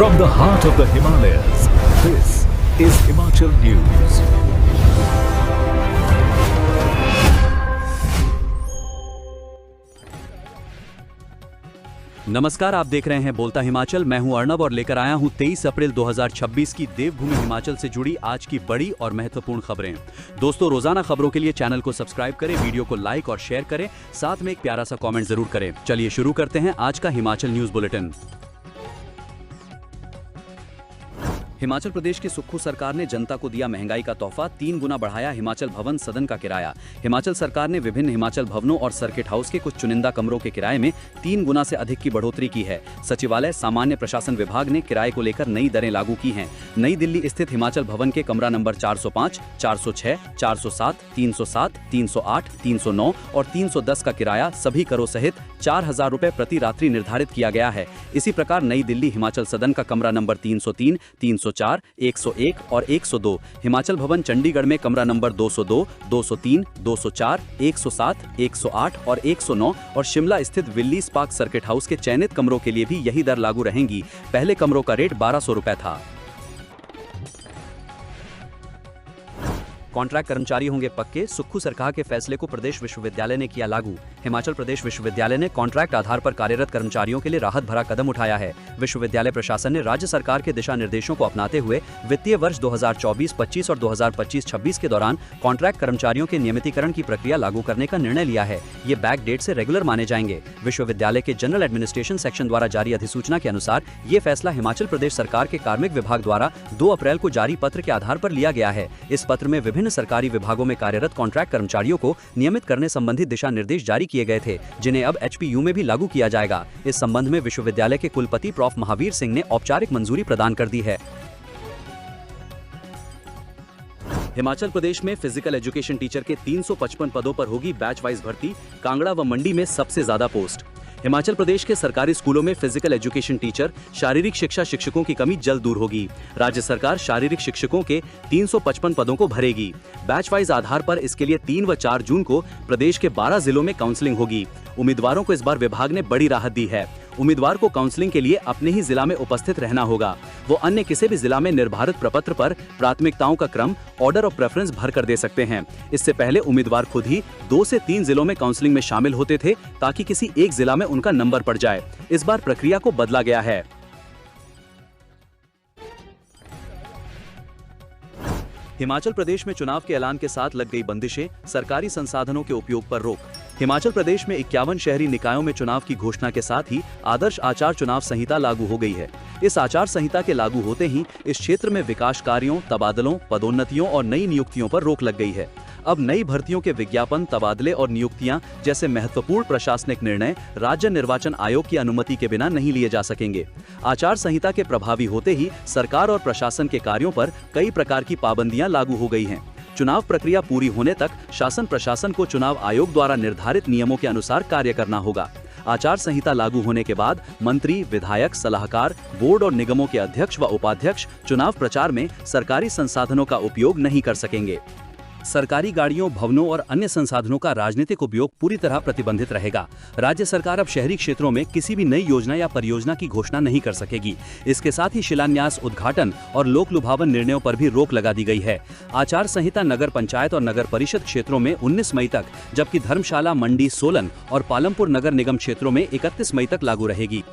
From the heart of the Himalayas, this is Himachal News. नमस्कार, आप देख रहे हैं बोलता हिमाचल। मैं हूं अर्नब और लेकर आया हूं 23 अप्रैल 2026 की देवभूमि हिमाचल से जुड़ी आज की बड़ी और महत्वपूर्ण खबरें। दोस्तों, रोजाना खबरों के लिए चैनल को सब्सक्राइब करें, वीडियो को लाइक और शेयर करें, साथ में एक प्यारा सा कमेंट जरूर करें। चलिए शुरू करते हैं आज का हिमाचल न्यूज बुलेटिन। हिमाचल प्रदेश की सुक्खू सरकार ने जनता को दिया महंगाई का तोहफा, 3 गुना बढ़ाया हिमाचल भवन सदन का किराया। हिमाचल सरकार ने विभिन्न हिमाचल भवनों और सर्किट हाउस के कुछ चुनिंदा कमरों के किराए में 3 गुना से अधिक की बढ़ोतरी की है। सचिवालय सामान्य प्रशासन विभाग ने किराए को लेकर नई दरें लागू की हैं। नई दिल्ली स्थित हिमाचल भवन के कमरा नंबर 405, 406, 407, 307, 308, 309 और 310 का किराया सभी करों सहित 4,000 रुपए प्रति रात्रि निर्धारित किया गया है। इसी प्रकार नई दिल्ली हिमाचल सदन का कमरा नंबर 303, 304, 101 और 102, हिमाचल भवन चंडीगढ़ में कमरा नंबर 202, 203, 204, 107, 108 और 109 और शिमला स्थित विल्ली स्पार्क सर्किट हाउस के चयनित कमरों के लिए भी यही दर लागू रहेंगी। पहले कमरों का रेट 1,200 रुपए था। कॉन्ट्रैक्ट कर्मचारी होंगे पक्के, सुक्खू सरकार के फैसले को प्रदेश विश्वविद्यालय ने किया लागू। हिमाचल प्रदेश विश्वविद्यालय ने कॉन्ट्रैक्ट आधार पर कार्यरत कर्मचारियों के लिए राहत भरा कदम उठाया है। विश्वविद्यालय प्रशासन ने राज्य सरकार के दिशा निर्देशों को अपनाते हुए वित्तीय वर्ष 2024-25 और 2025-26 के दौरान कॉन्ट्रैक्ट कर्मचारियों के नियमितीकरण की प्रक्रिया लागू करने का निर्णय लिया है। ये बैक डेट से रेगुलर माने जाएंगे। विश्वविद्यालय के जनरल एडमिनिस्ट्रेशन सेक्शन द्वारा जारी अधिसूचना के अनुसार ये फैसला हिमाचल प्रदेश सरकार के कार्मिक विभाग द्वारा 2 अप्रैल को जारी पत्र के आधार पर लिया गया है। इस पत्र में विभिन्न सरकारी विभागों में कार्यरत कॉन्ट्रैक्ट कर्मचारियों को नियमित करने संबंधी दिशा निर्देश जारी किए गए थे, जिन्हें अब एचपीयू में भी लागू किया जाएगा। इस संबंध में विश्वविद्यालय के कुलपति प्रो महावीर सिंह ने औपचारिक मंजूरी प्रदान कर दी है। हिमाचल प्रदेश में फिजिकल एजुकेशन टीचर के 355 पदों पर होगी बैच वाइज भर्ती, कांगड़ा व मंडी में सबसे ज्यादा पोस्ट। हिमाचल प्रदेश के सरकारी स्कूलों में फिजिकल एजुकेशन टीचर, शारीरिक शिक्षा शिक्षकों की कमी जल्द दूर होगी। राज्य सरकार शारीरिक शिक्षकों के 355 पदों को भरेगी। बैच वाइज आधार पर इसके लिए 3 व 4 जून को प्रदेश के 12 जिलों में काउंसलिंग होगी। उम्मीदवारों को इस बार विभाग ने बड़ी राहत दी है। उम्मीदवार को काउंसलिंग के लिए अपने ही जिला में उपस्थित रहना होगा। वो अन्य किसी भी जिला में निर्धारित प्रपत्र पर प्राथमिकताओं का क्रम, ऑर्डर ऑफ प्रेफरेंस भर कर दे सकते हैं। इससे पहले उम्मीदवार खुद ही 2 से 3 जिलों में काउंसलिंग में शामिल होते थे, ताकि किसी एक जिला में उनका नंबर पड़ जाए। इस बार प्रक्रिया को बदला गया है। हिमाचल प्रदेश में चुनाव के ऐलान के साथ लग गई बंदिशें, सरकारी संसाधनों के उपयोग पर रोक। हिमाचल प्रदेश में 51 शहरी निकायों में चुनाव की घोषणा के साथ ही आदर्श आचार चुनाव संहिता लागू हो गई है। इस आचार संहिता के लागू होते ही इस क्षेत्र में विकास कार्यों, तबादलों, पदोन्नतियों और नई नियुक्तियों पर रोक लग गई है। अब नई भर्तियों के विज्ञापन, तबादले और नियुक्तियां जैसे महत्वपूर्ण प्रशासनिक निर्णय राज्य निर्वाचन आयोग की अनुमति के बिना नहीं लिए जा सकेंगे। आचार संहिता के प्रभावी होते ही सरकार और प्रशासन के कार्यों पर कई प्रकार की पाबंदियां लागू हो गई हैं। चुनाव प्रक्रिया पूरी होने तक शासन प्रशासन को चुनाव आयोग द्वारा निर्धारित नियमों के अनुसार कार्य करना होगा। आचार संहिता लागू होने के बाद मंत्री, विधायक, सलाहकार, बोर्ड और निगमों के अध्यक्ष व उपाध्यक्ष चुनाव प्रचार में सरकारी संसाधनों का उपयोग नहीं कर सकेंगे। सरकारी गाड़ियों, भवनों और अन्य संसाधनों का राजनीतिक उपयोग पूरी तरह प्रतिबंधित रहेगा। राज्य सरकार अब शहरी क्षेत्रों में किसी भी नई योजना या परियोजना की घोषणा नहीं कर सकेगी। इसके साथ ही शिलान्यास, उद्घाटन और लोक लुभावन निर्णयों पर भी रोक लगा दी गई है। आचार संहिता नगर पंचायत और नगर परिषद क्षेत्रों में 19 मई तक, जबकि धर्मशाला, मंडी, सोलन और पालमपुर नगर निगम क्षेत्रों में 31 मई तक लागू रहेगी।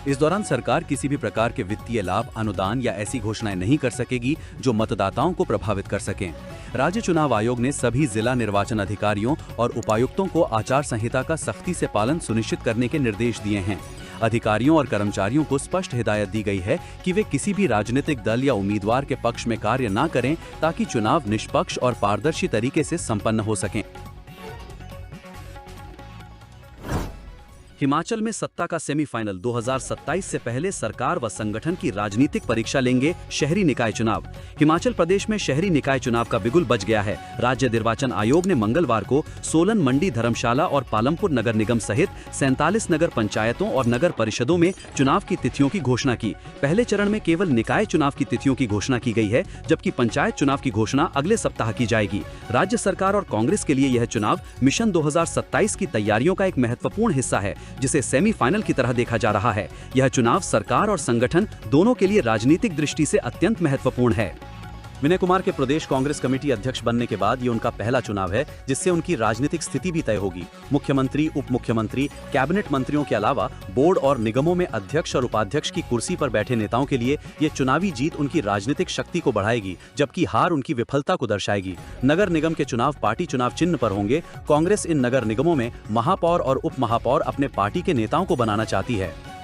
इस दौरान सरकार किसी भी प्रकार के वित्तीय लाभ, अनुदान या ऐसी घोषणाएं नहीं कर सकेगी जो मतदाताओं को प्रभावित कर सकें। राज्य चुनाव आयोग ने सभी जिला निर्वाचन अधिकारियों और उपायुक्तों को आचार संहिता का सख्ती से पालन सुनिश्चित करने के निर्देश दिए हैं। अधिकारियों और कर्मचारियों को स्पष्ट हिदायत दी गई है कि वे किसी भी राजनीतिक दल या उम्मीदवार के पक्ष में कार्य न करें, ताकि चुनाव निष्पक्ष और पारदर्शी तरीके से संपन्न हो सकें। हिमाचल में सत्ता का सेमीफाइनल 2027 से पहले सरकार व संगठन की राजनीतिक परीक्षा लेंगे शहरी निकाय चुनाव। हिमाचल प्रदेश में शहरी निकाय चुनाव का बिगुल बज गया है। राज्य निर्वाचन आयोग ने मंगलवार को सोलन, मंडी, धर्मशाला और पालमपुर नगर निगम सहित 47 नगर पंचायतों और नगर परिषदों में चुनाव की तिथियों की घोषणा की। पहले चरण में केवल निकाय चुनाव की तिथियों की घोषणा की गई है, जबकि पंचायत चुनाव की घोषणा अगले सप्ताह की जाएगी। राज्य सरकार और कांग्रेस के लिए यह चुनाव मिशन 2027 की तैयारियों का एक महत्वपूर्ण हिस्सा है, जिसे सेमीफाइनल की तरह देखा जा रहा है। यह चुनाव सरकार और संगठन दोनों के लिए राजनीतिक दृष्टि से अत्यंत महत्वपूर्ण है। विनय कुमार के प्रदेश कांग्रेस कमेटी अध्यक्ष बनने के बाद ये उनका पहला चुनाव है जिससे उनकी राजनीतिक स्थिति भी तय होगी। मुख्यमंत्री, उप मुख्यमंत्री, कैबिनेट मंत्रियों के अलावा बोर्ड और निगमों में अध्यक्ष और उपाध्यक्ष की कुर्सी पर बैठे नेताओं के लिए ये चुनावी जीत उनकी राजनीतिक शक्ति को बढ़ाएगी, जबकि हार उनकी विफलता को दर्शाएगी। नगर निगम के चुनाव पार्टी चुनाव चिन्ह पर होंगे। कांग्रेस इन नगर निगमों में महापौर और उप महापौर अपने पार्टी के नेताओं को बनाना चाहती है।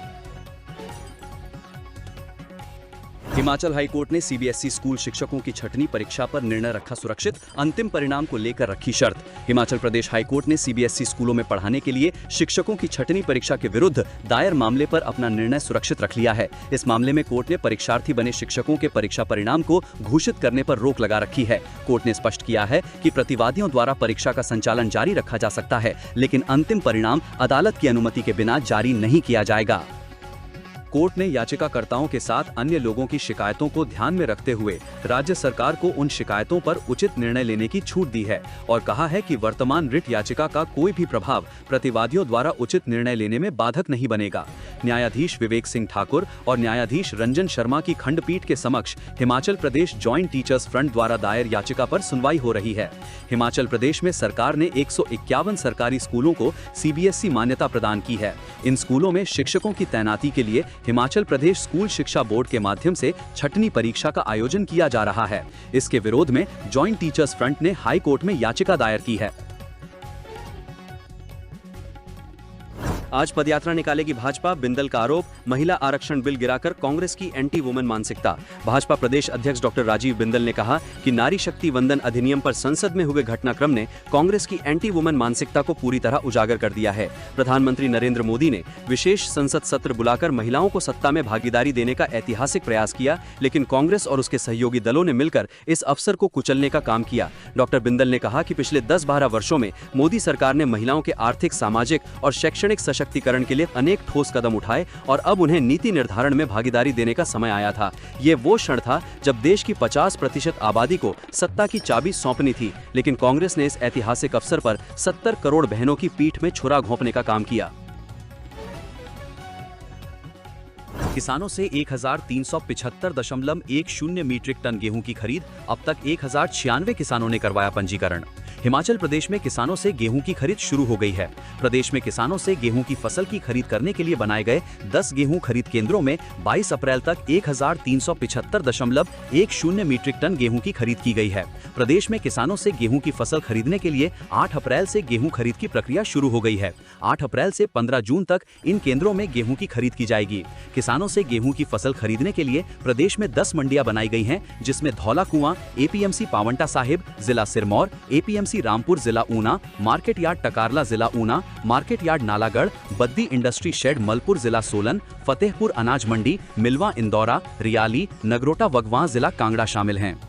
हिमाचल हाईकोर्ट ने सीबीएसई स्कूल शिक्षकों की छठवीं परीक्षा पर निर्णय रखा सुरक्षित, अंतिम परिणाम को लेकर रखी शर्त। हिमाचल प्रदेश हाईकोर्ट ने सीबीएसई स्कूलों में पढ़ाने के लिए शिक्षकों की छठवीं परीक्षा के विरुद्ध दायर मामले पर अपना निर्णय सुरक्षित रख लिया है। इस मामले में कोर्ट ने परीक्षार्थी बने शिक्षकों के परीक्षा परिणाम को घोषित करने पर रोक लगा रखी है। कोर्ट ने स्पष्ट किया है कि प्रतिवादियों द्वारा परीक्षा का संचालन जारी रखा जा सकता है, लेकिन अंतिम परिणाम अदालत की अनुमति के बिना जारी नहीं किया जाएगा। कोर्ट ने याचिकाकर्ताओं के साथ अन्य लोगों की शिकायतों को ध्यान में रखते हुए राज्य सरकार को उन शिकायतों पर उचित निर्णय लेने की छूट दी है और कहा है कि वर्तमान रिट याचिका का कोई भी प्रभाव प्रतिवादियों द्वारा उचित निर्णय लेने में बाधक नहीं बनेगा। न्यायाधीश विवेक सिंह ठाकुर और न्यायाधीश रंजन शर्मा की खंडपीठ के समक्ष Himachal Pradesh joint teachers front द्वारा दायर याचिका पर सुनवाई हो रही है। हिमाचल प्रदेश में सरकार ने 151 सरकारी स्कूलों को सीबीएसई मान्यता प्रदान की है। इन स्कूलों में शिक्षकों की तैनाती के लिए हिमाचल प्रदेश स्कूल शिक्षा बोर्ड के माध्यम से छठवीं परीक्षा का आयोजन किया जा रहा है। इसके विरोध में जॉइंट टीचर्स फ्रंट ने हाई कोर्ट में याचिका दायर की है। आज पदयात्रा निकालेगी भाजपा। बिंदल का आरोप, महिला आरक्षण बिल गिराकर कांग्रेस की एंटी वुमेन मानसिकता। भाजपा प्रदेश अध्यक्ष डॉक्टर राजीव बिंदल ने कहा कि नारी शक्ति वंदन अधिनियम पर संसद में हुए घटनाक्रम ने कांग्रेस की एंटी वुमेन मानसिकता को पूरी तरह उजागर कर दिया है। प्रधानमंत्री नरेंद्र मोदी ने विशेष संसद सत्र बुलाकर महिलाओं को सत्ता में भागीदारी देने का ऐतिहासिक प्रयास किया, लेकिन कांग्रेस और उसके सहयोगी दलों ने मिलकर इस अवसर को कुचलने का काम किया। डॉक्टर बिंदल ने कहा कि पिछले 10-12 वर्षों में मोदी सरकार ने महिलाओं के आर्थिक, सामाजिक और शैक्षणिक सशक्तिकरण के लिए अनेक ठोस कदम उठाए और अब उन्हें नीति निर्धारण में भागीदारी देने का समय आया था। ये वो क्षण था जब देश की 50% आबादी को सत्ता की चाबी सौंपनी थी, लेकिन कांग्रेस ने इस ऐतिहासिक अवसर पर 70 करोड़ बहनों की पीठ में छुरा घोंपने का काम किया। किसानों से 1375.10 मीट्रिक टन गेहूं की खरीद। अब तक 1096 किसानों ने करवाया पंजीकरण। हिमाचल प्रदेश में किसानों से गेहूं की खरीद शुरू हो गई है। प्रदेश में किसानों से गेहूं की फसल की खरीद करने के लिए बनाए गए 10 गेहूं खरीद केंद्रों में 22 अप्रैल तक 1375.10 मीट्रिक टन गेहूं की खरीद की गई है। प्रदेश में किसानों से गेहूं की फसल खरीदने के लिए 8 अप्रैल से गेहूं खरीद की प्रक्रिया शुरू हो गई है। 8 अप्रैल से 15 जून तक इन केंद्रों में गेहूं की खरीद की जाएगी। किसानों से गेहूं की फसल खरीदने के लिए प्रदेश में 10 मंडियां बनाई गई हैं, जिसमें धौला कुआं एपीएमसी पावंटा साहिब जिला सिरमौर, एपीएमसी रामपुर जिला ऊना, मार्केट यार्ड टकारला जिला Una, market yard Nalagarh, Baddi industry shed Malpur जिला सोलन, फतेहपुर अनाज मंडी, मिलवा इंदौरा, रियाली, नगरोटा वगवां जिला कांगड़ा शामिल हैं।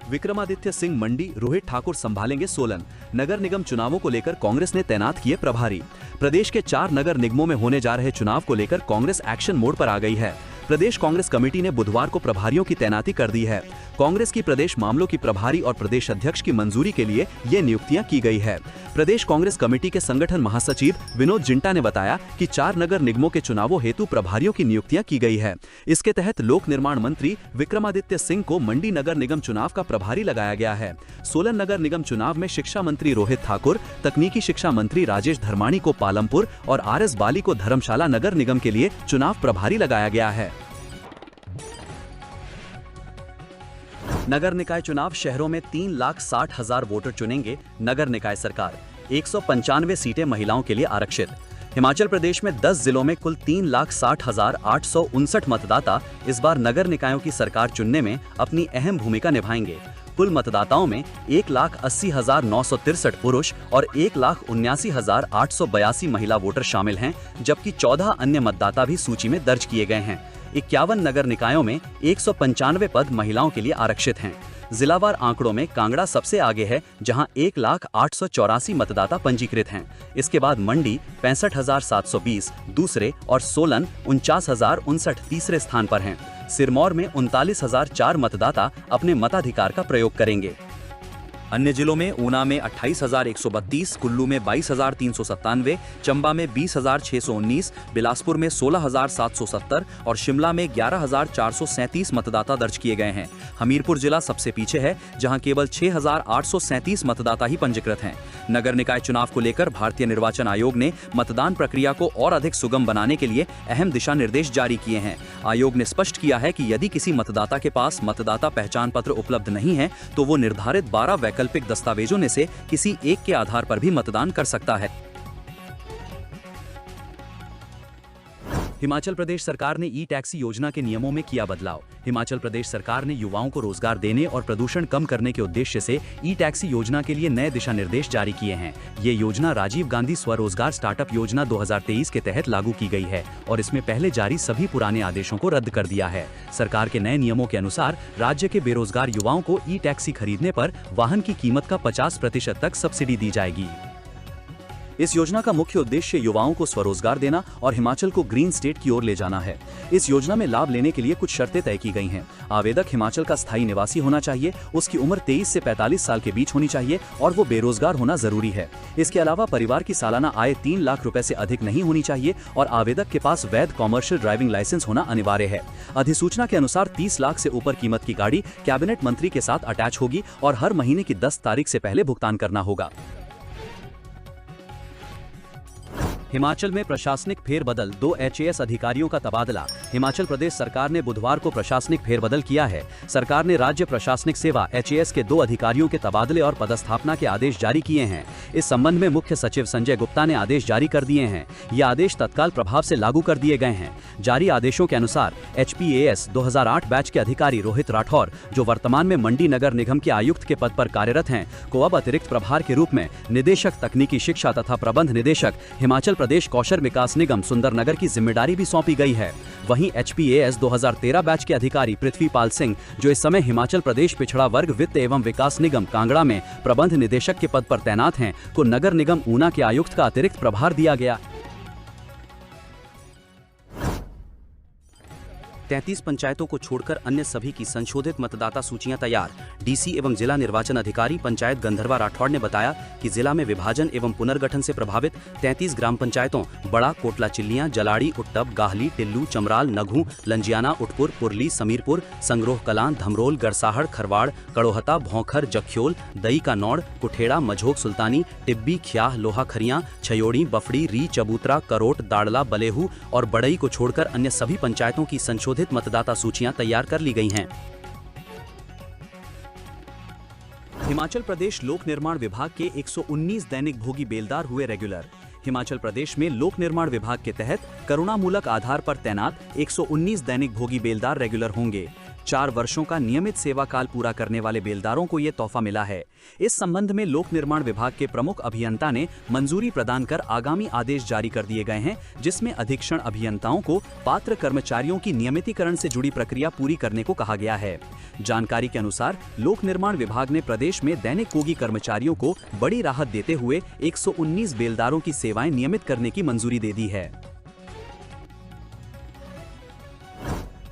विक्रमादित्य सिंह मंडी, रोहित ठाकुर संभालेंगे सोलन। नगर निगम चुनावों को लेकर कांग्रेस ने तैनात किए प्रभारी। प्रदेश के 4 नगर निगमों में होने जा रहे चुनाव को लेकर कांग्रेस एक्शन मोड पर आ गई है। प्रदेश कांग्रेस कमेटी ने बुधवार को प्रभारियों की तैनाती कर दी है। कांग्रेस की प्रदेश मामलों की प्रभारी और प्रदेश अध्यक्ष की मंजूरी के लिए ये नियुक्तियां की गई है। प्रदेश कांग्रेस कमेटी के संगठन महासचिव विनोद जिंटा ने बताया कि 4 नगर निगमों के चुनावों हेतु प्रभारियों की नियुक्तियां की गई है। इसके तहत लोक निर्माण मंत्री विक्रमादित्य सिंह को मंडी नगर निगम चुनाव का प्रभारी लगाया गया है। सोलन नगर निगम चुनाव में शिक्षा मंत्री रोहित ठाकुर, तकनीकी शिक्षा मंत्री राजेश धर्माणी को पालमपुर और RS बाली को धर्मशाला नगर निगम के लिए चुनाव प्रभारी लगाया गया है। नगर निकाय चुनाव शहरों में 3,60,000 वोटर चुनेंगे नगर निकाय सरकार। 195 सीटें महिलाओं के लिए आरक्षित। हिमाचल प्रदेश में 10 जिलों में कुल 3,60,859 मतदाता इस बार नगर निकायों की सरकार चुनने में अपनी अहम भूमिका निभाएंगे। कुल मतदाताओं में 1,80,963 पुरुष और 1,79,882 महिला वोटर शामिल हैं, जबकि 14 अन्य मतदाता भी सूची में दर्ज किए गए हैं। 51 नगर निकायों में 195 पद महिलाओं के लिए आरक्षित हैं। जिलावार आंकड़ों में कांगड़ा सबसे आगे है, जहां 1,08,84 मतदाता पंजीकृत हैं। इसके बाद मंडी 65,720 दूसरे और सोलन 49,059 तीसरे स्थान पर हैं। सिरमौर में 39,004 मतदाता अपने मताधिकार का प्रयोग करेंगे। अन्य जिलों में ऊना में 28,132, कुल्लू में 22,397, चंबा में 20,619, बिलासपुर में 16,770 और शिमला में 11,437 मतदाता दर्ज किए गए हैं। हमीरपुर जिला सबसे पीछे है, जहां केवल 6,837 मतदाता ही पंजीकृत हैं। नगर निकाय चुनाव को लेकर भारतीय निर्वाचन आयोग ने मतदान प्रक्रिया को और अधिक सुगम बनाने के लिए अहम दिशा निर्देश जारी किए हैं। आयोग ने स्पष्ट किया है कि यदि किसी मतदाता के पास मतदाता पहचान पत्र उपलब्ध नहीं है तो वो निर्धारित 12 वैकल्पिक दस्तावेजों में से किसी एक के आधार पर भी मतदान कर सकता है। हिमाचल प्रदेश सरकार ने ई टैक्सी योजना के नियमों में किया बदलाव। हिमाचल प्रदेश सरकार ने युवाओं को रोजगार देने और प्रदूषण कम करने के उद्देश्य से ई टैक्सी योजना के लिए नए दिशा निर्देश जारी किए हैं। ये योजना राजीव गांधी स्वरोजगार स्टार्टअप योजना 2023 के तहत लागू की गई है और इसमें पहले जारी सभी पुराने आदेशों को रद्द कर दिया है। सरकार के नए नियमों के अनुसार राज्य के बेरोजगार युवाओं को ई टैक्सी खरीदने पर वाहन की कीमत का 50% तक सब्सिडी दी जाएगी। इस योजना का मुख्य उद्देश्य युवाओं को स्वरोजगार देना और हिमाचल को ग्रीन स्टेट की ओर ले जाना है। इस योजना में लाभ लेने के लिए कुछ शर्तें तय की गई हैं। आवेदक हिमाचल का स्थायी निवासी होना चाहिए, उसकी उम्र 23 से 45 साल के बीच होनी चाहिए और वो बेरोजगार होना जरूरी है। इसके अलावा परिवार की सालाना आय 3 लाख रुपए से अधिक नहीं होनी चाहिए और आवेदक के पास वैध कॉमर्शियल ड्राइविंग लाइसेंस होना अनिवार्य है। अधिसूचना के अनुसार 30 लाख से ऊपर कीमत की गाड़ी कैबिनेट मंत्री के साथ अटैच होगी और हर महीने की 10 तारीख से पहले भुगतान करना होगा। हिमाचल में प्रशासनिक फेरबदल, 2 HAS अधिकारियों का तबादला। हिमाचल प्रदेश सरकार ने बुधवार को प्रशासनिक फेरबदल किया है। सरकार ने राज्य प्रशासनिक सेवा HAS के 2 अधिकारियों के तबादले और पदस्थापना के आदेश जारी किए हैं। इस संबंध में मुख्य सचिव संजय गुप्ता ने आदेश जारी कर दिए हैं। ये आदेश तत्काल प्रभाव से लागू कर दिए गए हैं। जारी आदेशों के अनुसार HPAS 2008 बैच के अधिकारी रोहित राठौर, जो वर्तमान में मंडी नगर निगम के आयुक्त के पद पर कार्यरत हैं, को अब अतिरिक्त प्रभार के रूप में निदेशक तकनीकी शिक्षा तथा प्रबंध निदेशक हिमाचल प्रदेश कौशल विकास निगम सुंदरनगर की जिम्मेदारी भी सौंपी गई है। वहीं HPAS 2013 बैच के अधिकारी पृथ्वीपाल सिंह, जो इस समय हिमाचल प्रदेश पिछड़ा वर्ग वित्त एवं विकास निगम कांगड़ा में प्रबंध निदेशक के पद पर तैनात हैं, को नगर निगम ऊना के आयुक्त का अतिरिक्त प्रभार दिया गया। 33 पंचायतों को छोड़कर अन्य सभी की संशोधित मतदाता सूचियां तैयार। डीसी एवं जिला निर्वाचन अधिकारी पंचायत गंधर्वा राठौड़ ने बताया कि जिला में विभाजन एवं पुनर्गठन से प्रभावित 33 ग्राम पंचायतों बड़ा, कोटला चिल्लियां, जलाड़ी, उट्टब, गाहली, टिल्लू, चमराल, नघू, लंजियाना, उटपुर, पुरली, समीरपुर, संग्रोह कलां, धमरोल, गरसाहड़, खरवाड़, कड़ोहता, भौंखर, जख्योल, दई का नौड़, कुठेड़ा, मझोक सुल्तानी, टिब्बी, ख्याह, लोहा खरियां, छयोड़ी, बफड़ी, री, चबूतरा, करोट, दाड़ला, बलेहू और बड़ई को छोड़कर अन्य सभी पंचायतों की संशोधित मतदाता सूचियां तैयार कर ली गई हैं। हिमाचल प्रदेश लोक निर्माण विभाग के 119 दैनिक भोगी बेलदार हुए रेगुलर। हिमाचल प्रदेश में लोक निर्माण विभाग के तहत करुणामूलक आधार पर तैनात 119 दैनिक भोगी बेलदार रेगुलर होंगे। 4 वर्षों का नियमित सेवा काल पूरा करने वाले बेलदारों को ये तोहफा मिला है। इस संबंध में लोक निर्माण विभाग के प्रमुख अभियंता ने मंजूरी प्रदान कर आगामी आदेश जारी कर दिए गए हैं, जिसमें अधीक्षण अभियंताओं को पात्र कर्मचारियों की नियमितीकरण से जुड़ी प्रक्रिया पूरी करने को कहा गया है। जानकारी के अनुसार लोक निर्माण विभाग ने प्रदेश में दैनिक भोगी कर्मचारियों को बड़ी राहत देते हुए 119 बेलदारों की सेवाएं नियमित करने की मंजूरी दे दी है।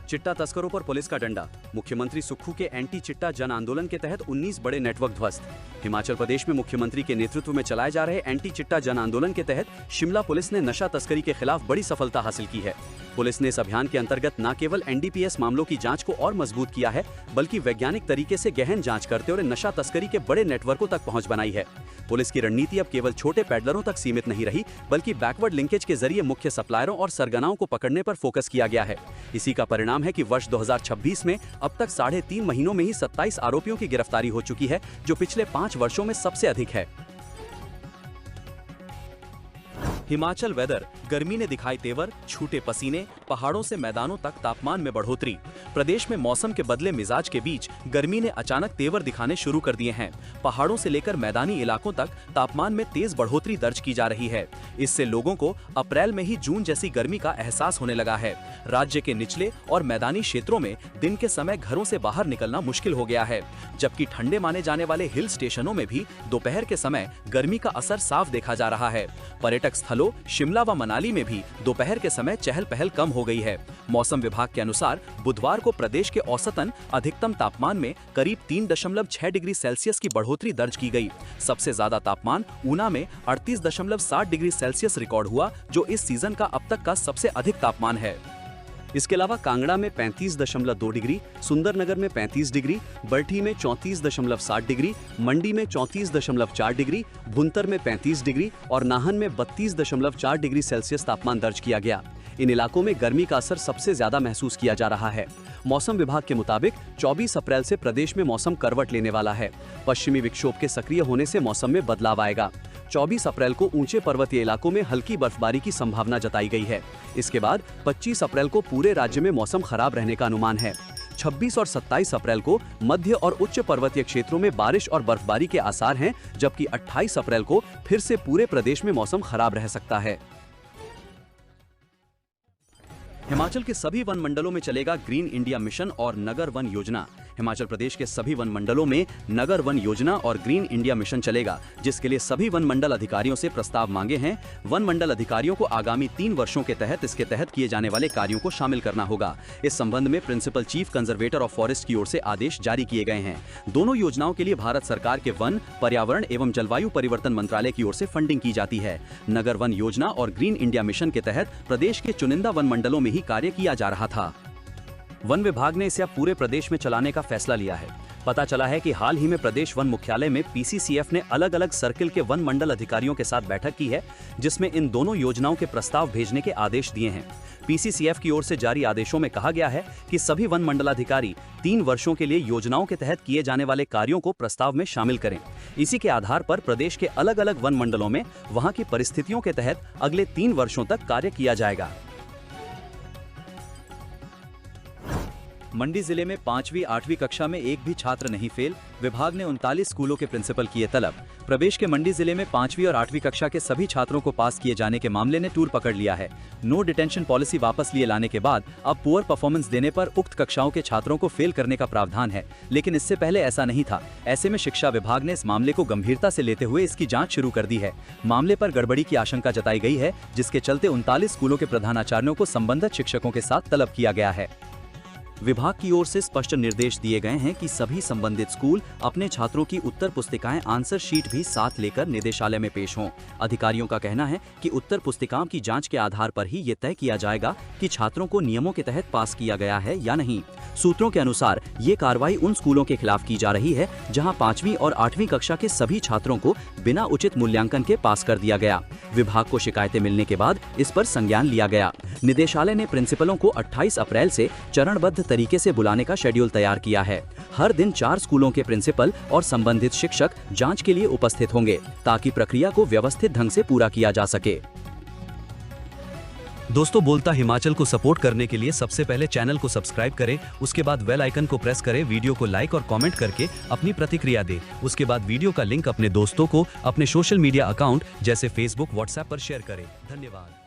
चिट्टा तस्करों पर पुलिस का डंडा। मुख्यमंत्री सुक्खू के एंटी चिट्टा जन आंदोलन के तहत 19 बड़े नेटवर्क ध्वस्त। हिमाचल प्रदेश में मुख्यमंत्री के नेतृत्व में चलाए जा रहे एंटी चिट्टा जन आंदोलन के तहत शिमला पुलिस ने नशा तस्करी के खिलाफ बड़ी सफलता हासिल की है। पुलिस ने इस अभियान के अंतर्गत न केवल NDPS मामलों की जांच को और मजबूत किया है, बल्कि वैज्ञानिक तरीके से गहन जांच करते हुए नशा तस्करी के बड़े नेटवर्कों तक पहुंच बनाई है। पुलिस की रणनीति अब केवल छोटे पैडलरों तक सीमित नहीं रही, बल्कि बैकवर्ड लिंकेज के जरिए मुख्य सप्लायरों और सरगनाओं को पकड़ने पर फोकस किया गया है। इसी का परिणाम है कि वर्ष 2026 में अब तक 3.5 महीनों में ही 27 आरोपियों की गिरफ्तारी हो चुकी है, जो पिछले 5 वर्षों में सबसे अधिक है। हिमाचल वेदर, गर्मी ने दिखाई तेवर, छूटे पसीने, पहाड़ों से मैदानों तक तापमान में बढ़ोतरी। प्रदेश में मौसम के बदले मिजाज के बीच गर्मी ने अचानक तेवर दिखाने शुरू कर दिए हैं। पहाड़ों से लेकर मैदानी इलाकों तक तापमान में तेज बढ़ोतरी दर्ज की जा रही है। इससे लोगों को अप्रैल में ही जून जैसी गर्मी का एहसास होने लगा है। राज्य के निचले और मैदानी क्षेत्रों में दिन के समय घरों से बाहर निकलना मुश्किल हो गया है, जबकि ठंडे माने जाने वाले हिल स्टेशनों में भी दोपहर के समय गर्मी का असर साफ देखा जा रहा है। पर्यटक स्थलों शिमला व मनाली में भी दोपहर के समय चहल पहल कम हो गई है। मौसम विभाग के अनुसार बुधवार को प्रदेश के औसतन अधिकतम तापमान में करीब 3.6 डिग्री सेल्सियस की बढ़ोतरी दर्ज की गई। सबसे ज्यादा तापमान ऊना में 38.7 डिग्री सेल्सियस रिकॉर्ड हुआ, जो इस सीजन का अब तक का सबसे अधिक तापमान है। इसके अलावा कांगड़ा में 35.2 डिग्री, सुंदरनगर में 35 डिग्री, बरठी में 34.7 डिग्री, मंडी में 34.4 डिग्री, भुंतर में 35 डिग्री और नाहन में 32.4 डिग्री सेल्सियस तापमान दर्ज किया गया। इन इलाकों में गर्मी का असर सबसे ज्यादा महसूस किया जा रहा है। मौसम विभाग के मुताबिक 24 अप्रैल से प्रदेश में मौसम करवट लेने वाला है। पश्चिमी विक्षोभ के सक्रिय होने से मौसम में बदलाव आएगा। 24 अप्रैल को ऊंचे पर्वतीय इलाकों में हल्की बर्फबारी की संभावना जताई गई है। इसके बाद 25 अप्रैल को पूरे राज्य में मौसम खराब रहने का अनुमान है। 26 और 27 अप्रैल को मध्य और उच्च पर्वतीय क्षेत्रों में बारिश और बर्फबारी के आसार हैं, जबकि 28 अप्रैल को फिर से पूरे प्रदेश में मौसम खराब रह सकता है। हिमाचल के सभी वन मंडलों में चलेगा ग्रीन इंडिया मिशन और नगर वन योजना। हिमाचल प्रदेश के सभी वन मंडलों में नगर वन योजना और ग्रीन इंडिया मिशन चलेगा, जिसके लिए सभी वन मंडल अधिकारियों से प्रस्ताव मांगे हैं। वन मंडल अधिकारियों को आगामी 3 वर्षों के तहत इसके तहत किए जाने वाले कार्यों को शामिल करना होगा। इस संबंध में principal chief conservator of forest की ओर से आदेश जारी किए गए हैं। दोनों योजनाओं के लिए भारत सरकार के वन, पर्यावरण एवं जलवायु परिवर्तन मंत्रालय की ओर से फंडिंग की जाती है। नगर वन योजना और ग्रीन इंडिया मिशन के तहत प्रदेश के चुनिंदा वन मंडलों में ही कार्य किया जा रहा था। वन विभाग ने इसे अब पूरे प्रदेश में चलाने का फैसला लिया है। पता चला है कि हाल ही में प्रदेश वन मुख्यालय में पीसीसीएफ ने अलग अलग सर्किल के वन मंडल अधिकारियों के साथ बैठक की है, जिसमें इन दोनों योजनाओं के प्रस्ताव भेजने के आदेश दिए हैं। पीसीसीएफ की ओर से जारी आदेशों में कहा गया है कि सभी वन मंडलाधिकारी 3 वर्षों के लिए योजनाओं के तहत किए जाने वाले कार्यों को प्रस्ताव में शामिल करें। इसी के आधार पर प्रदेश के अलग अलग वन मंडलों में वहां की परिस्थितियों के तहत अगले 3 वर्षों तक कार्य किया जाएगा। मंडी जिले में 5वीं 8वीं कक्षा में एक भी छात्र नहीं फेल, विभाग ने 39 स्कूलों के प्रिंसिपल किए तलब। प्रदेश के मंडी जिले में 5वीं और 8वीं कक्षा के सभी छात्रों को पास किए जाने के मामले ने टूर पकड़ लिया है। नो डिटेंशन पॉलिसी वापस लिए लाने के बाद अब पुअर परफॉर्मेंस देने पर उक्त कक्षाओं के छात्रों को फेल करने का प्रावधान है, लेकिन इससे पहले ऐसा नहीं था। ऐसे में शिक्षा विभाग ने इस मामले को गंभीरता से लेते हुए इसकी जाँच शुरू कर दी है। मामले पर गड़बड़ी की आशंका जताई गई है, जिसके चलते 39 स्कूलों के प्रधानाचार्यों को संबंधित शिक्षकों के साथ तलब किया गया है। विभाग की ओर से स्पष्ट निर्देश दिए गए हैं कि सभी संबंधित स्कूल अपने छात्रों की उत्तर पुस्तिकाएं आंसर शीट भी साथ लेकर निदेशालय में पेश हों। अधिकारियों का कहना है कि उत्तर पुस्तिकाओं की जांच के आधार पर ही ये तय किया जाएगा कि छात्रों को नियमों के तहत पास किया गया है या नहीं। सूत्रों के अनुसार ये कार्रवाई उन स्कूलों के खिलाफ की जा रही है जहां 5वीं और 8वीं कक्षा के सभी छात्रों को बिना उचित मूल्यांकन के पास कर दिया गया। विभाग को शिकायतें मिलने के बाद इस पर संज्ञान लिया गया। निदेशालय ने प्रिंसिपलों को 28 अप्रैल से चरणबद्ध तरीके से बुलाने का शेड्यूल तैयार किया है। हर दिन 4 स्कूलों के प्रिंसिपल और संबंधित शिक्षक जांच के लिए उपस्थित होंगे, ताकि प्रक्रिया को व्यवस्थित ढंग से पूरा किया जा सके। दोस्तों, बोलता हिमाचल को सपोर्ट करने के लिए सबसे पहले चैनल को सब्सक्राइब करें, उसके बाद बेल आइकन को प्रेस करें, वीडियो को लाइक और कमेंट करके अपनी प्रतिक्रिया दें। उसके बाद वीडियो का लिंक अपने दोस्तों को अपने सोशल मीडिया अकाउंट जैसे फेसबुक, व्हाट्सएप पर शेयर करें। धन्यवाद।